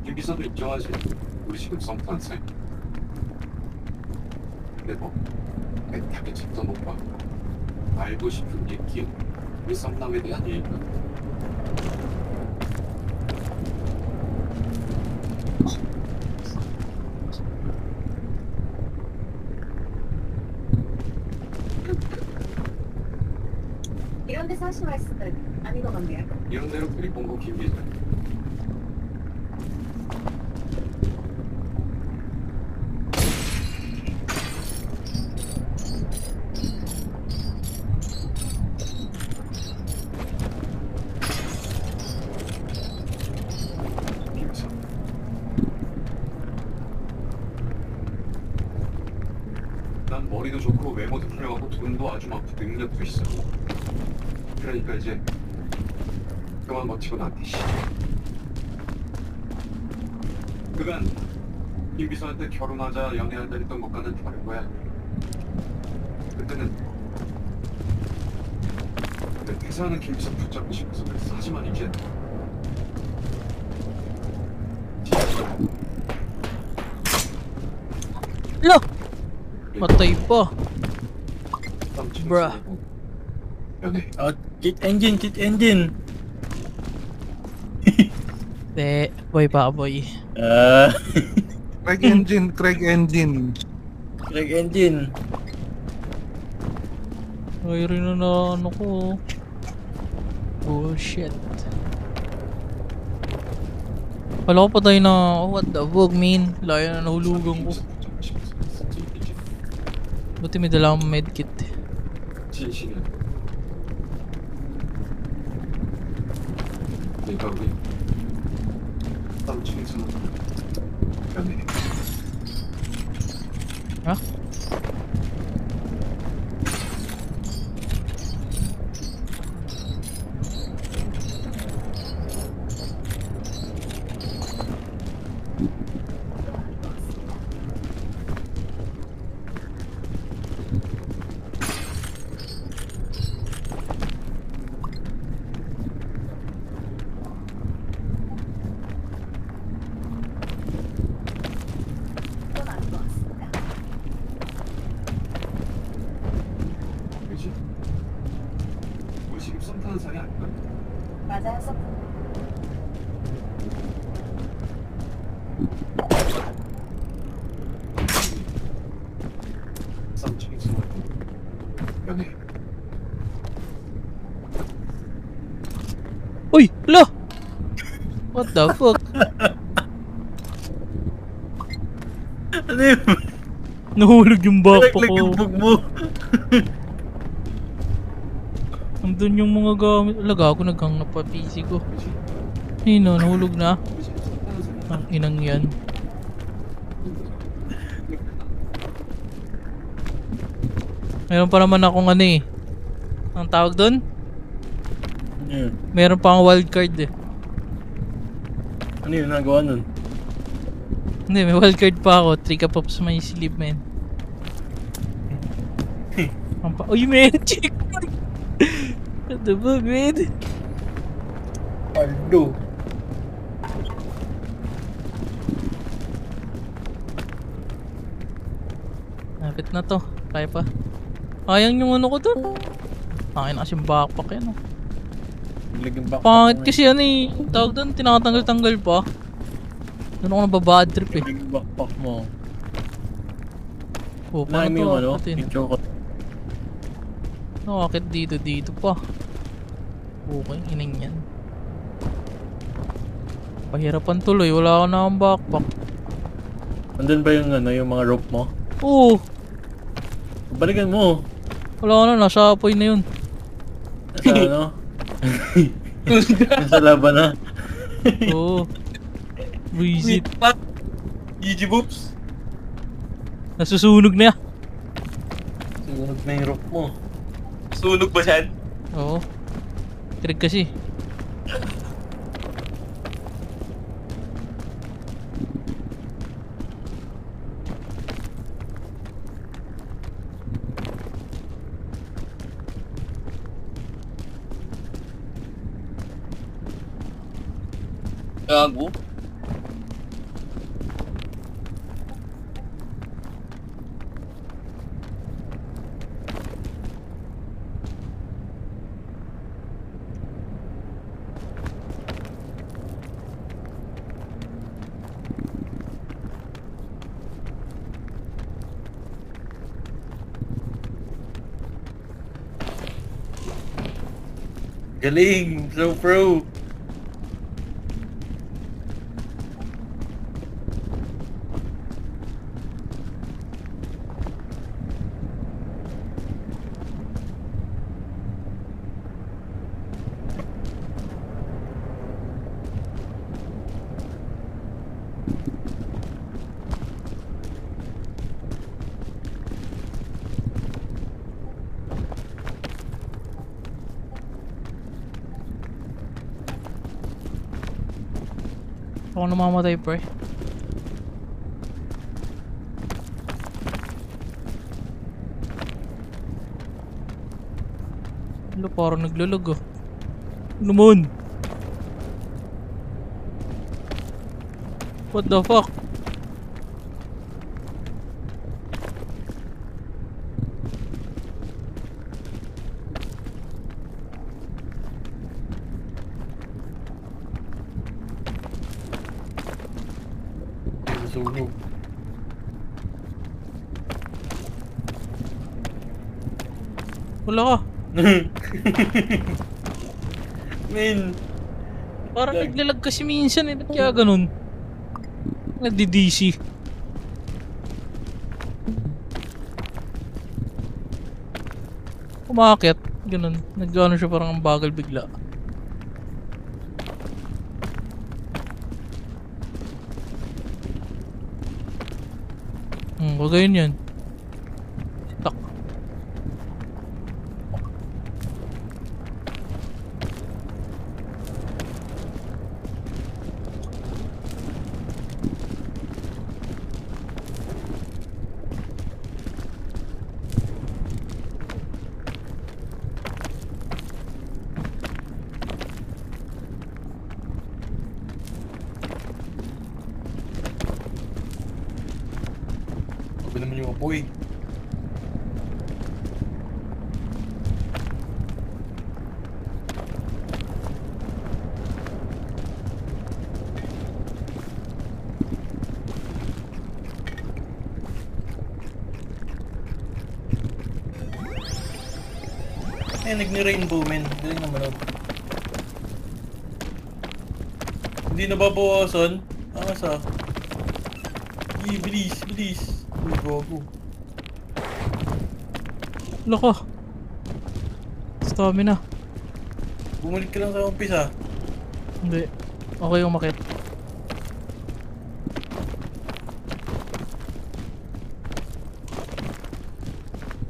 김비서도 인정하지. 우리 지금 썸타는 사이. 근데 뭐 애타게 집도 못 봐. 알고 싶은 게 기억. 우리 썸남에 대한 얘기가. 이런 데서 하신 말씀은 아닌 것 같네요. 이런 대로 그리 본거 김비서. 김비서. 난 머리도 좋고 외모도 훌륭하고 돈도 아주 많고 능력도 있어. 그러니까 이제 그만 버티고 나한테 씨. 그간 김비서한테 결혼하자 연애하자 했던 것과는 다른 거야. 그때는 내 퇴사하는 김비서 붙잡고 싶어서 그랬어. 하지만 이제 Lo! Patay pa. Bruh. 연애. Oh, kit engine, kit engine. De, boy pa boy. Craig engine, Craig engine. Craig engine. Ay rin na ano ko. Bullshit. Wala ko patay na, oh, what the fuck man. Laya na nahulugan ko. Buti may dala akong medkit. 진실이야. 내가 우리 땀중에서는 연애. Ha? 그건 아닌 것 같습니다. 그지? 우리 지금 썸 타는 사이 아닐까? 맞아요, 서 썸중에서 연애. Uy! Lo! What the fuck? Ano yun? Nahulog yung backpack Nalaglag yung ko. bug mo. Nandun yung mga gamit. Alaga ako naghang pa PC ko. 그지? Ayun o, nahulog na. 우리 지금 썸 타는 사이. Ang inang yan. Meron pa naman akong ano eh. Ang tawag doon? Ano yun? Meron pa akong wildcard eh. Ano yun nagawa nun? Hindi, may wildcard pa ako. 3 ka pops may sleep, man. Uy, man! Check! What the fuck, man? Paldo. Napit na to. Kaya pa. Ayang yung ano ko dun. Akin na kasing backpack yan. Oh. Nalaglag yung backpack Pangit mo kasi ano eh. Tawag doon, tinatanggal-tanggal pa. Doon ako nababad trip eh. Nalaglag yung backpack mo. Oh, Wala paano mo yung ano? to? Atin. Picture ko. Nakakit dito pa. Okay, inang yan. Pahirapan tuloy, wala ako na akong backpack. Andun ba yung ano, yung mga rope mo? Oo, Balikan mo. wala ko na, nasa apoy na yun. Nasa ano? Nasa laban na. Oo. Visit. What? GG Boops? Nasusunog na yan. Sumunod na yung rope mo. Sunog ba siyan? Oo. Trig kasi. Gago. Galing! So pro! Ako namamatay pre. Ano, parang naglalag ah. Ano naman? What the fuck? Sunog. Wala ka. Min! Parang Lag. naglalag kasi minsan eh. Ba't kaya ganun? Nagdi-DC. Umakit. Ganun. Nag-ano siya parang ang bagal bigla. Kagayon yan. Stuck. Sabi naman yung apoy. Eh, nagni-rainbow men. Galing naman ako. Hindi nababawasan. Angas ah. Bilis, bilis. Uy, gago. Wala ka. Stamina. Bumalik ka lang sa umpisa. Hindi. Okay umakit.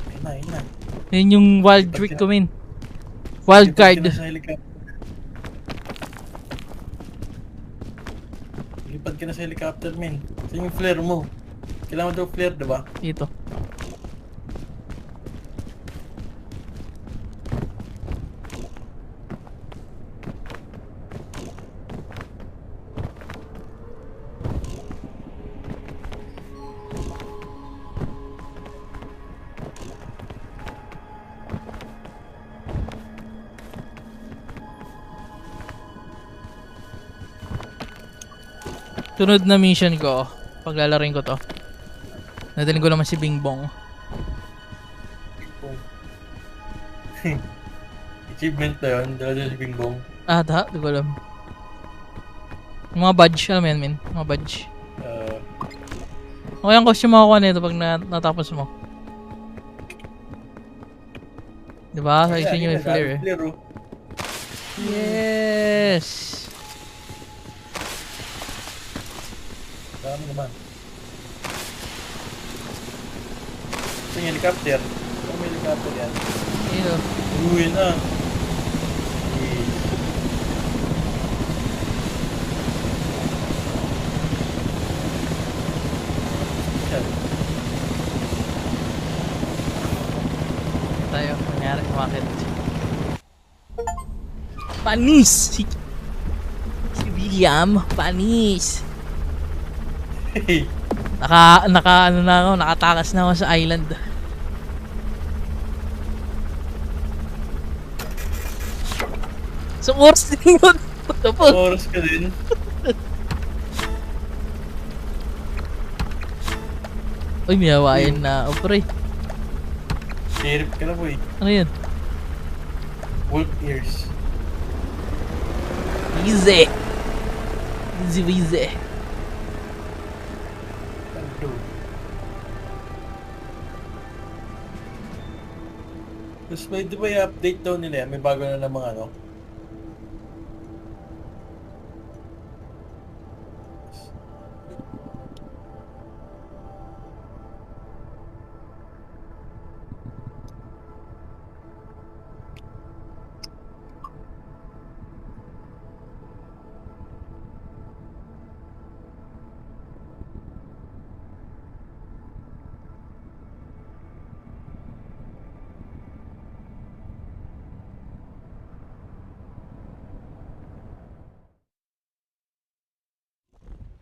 Ayun na, ayun na. Yan yung wild trick ko min. Wild Lipad ka card. na sa helicopter. Lipad ka na sa helicopter, men. Saan yung flare mo? Kailangan daw flare, diba? Dito. Sunod na mission ko, paglalarin ko to. Nadalhin ko naman si Bing Bong. Achievement na yun. Dala dyan si Bing Bong. Ah, di ko alam. Mga badge, alam mo yan, min? Mga badge. Okay ang costume makukuha nito pag natapos mo. Diba? Sa isa nyo yung flare eh. Flare, oh. Yes! Dami naman. Ito yung helicopter. Ito may helicopter yan. Yun o. Uwi na. Tayo, nangyari, kumakit. Panis! Si William, panis! Ano na ako, nakatakas na ako sa island. So, oras din yun. What the fuck? Oras ka din. Uy, may hawain na. O, pre. Sheriff ka na, boy. Ano yun? Wolf ears. Easy. Easy easy. Ano? Tapos may di ba i-update daw nila yan? May bago na namang ano?